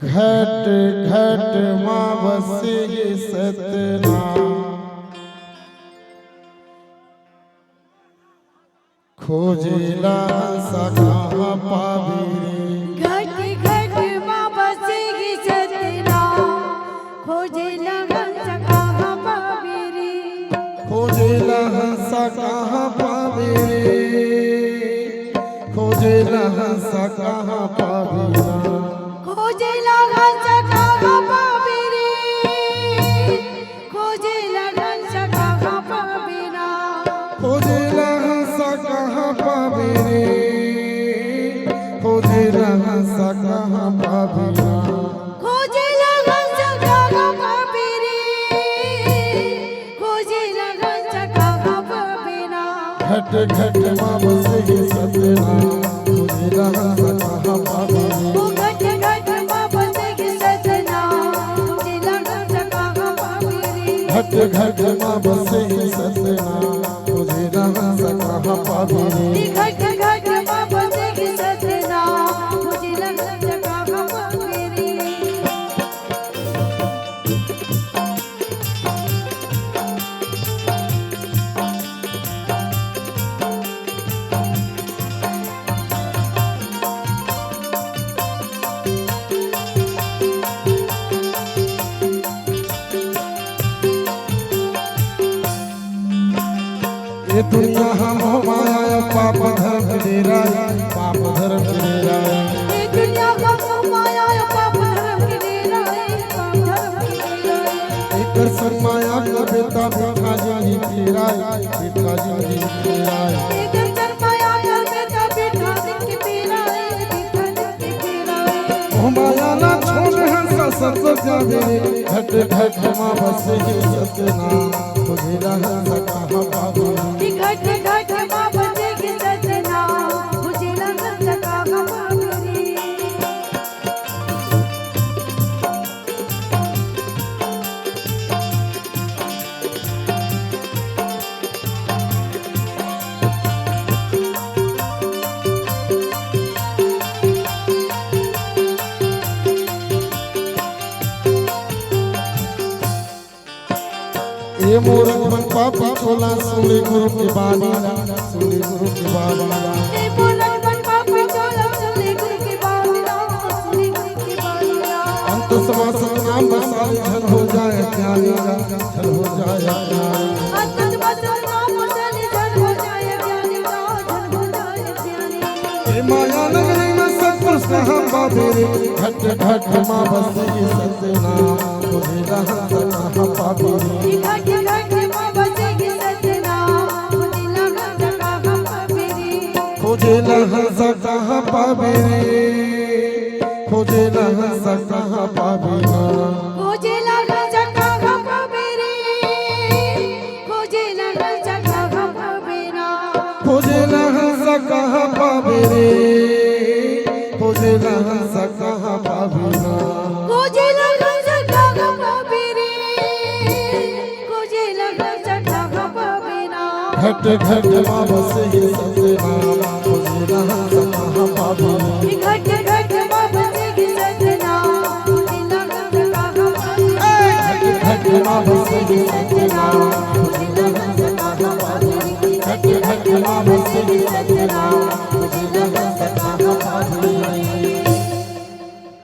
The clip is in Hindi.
घट घट माँ बसे सतना खोजेला सका पावी घट घट माँ बसे सतना खोजेला सका पावी खोजेला सका पावी खोजेला सका पावी खोजेला सका पावी खोजेला सका पावी खोजेला सका पावी खोजेला सका पावी खोजेला सका पावी खोजेला सका पावी घट घट माँ बसे सतना खोजेला सका पावी घट घट माँ बसे सतना खोजेला सका पावी घट घट माँ बसे सतना खोजेला सका पावी घट घट माँ बसे सतना खोजेला सका पावी ये दुनिया हम माया पाप धर्म डेराया पाप धर्म डेराया ये दुनिया को माया पाप धर्म के डेरा है पाप धर्म के डेरा है एक सर माया का बेटा बेटा जी तेराया बेटा जी तेराया एक दर्शन माया का बेटा बेटा दिन के तेरा है बेटा दिन के तेरा है ओ माया ना छोड़ हंस सत जावे घट घट माँ बसे सतना खोजेला सका पावी घट घट माँ बसे सतना खोजेला सका पावी ये मूरख मन पापी छोला सुने गुरु की बानी सुने गुरु की बानी ए बोलन बन पापी चोला चले गुरु की बावला सुनी गुरु की बावला अंत समा सतनाम बसाई झल हो जाए ज्ञानी झल हो जाए ज्ञानी अतज बचन नाम चले जन हो जाए ज्ञानी जन हो जाए ज्ञानी ये माया नगरी में सत्पुरुष कहाँ पावे घट घट माँ बसे सतना खोजेला सका पावी घट घट माँ बसे सतना खोजेला सका पावी खोजेला सका पावी खोजेला सका पावी खोजेला सका पावी खोजेला सका पावी खोजेला सका पावी खोजेला सका पावी खोजेला सका पावी घट घट माँ बसे सतना खोजेला सका पावी घट घट माँ बसे सतना खोजेला सका पावी घट माँ बसे सतना खोजेला सका पावी घट घट माँ बसे सतना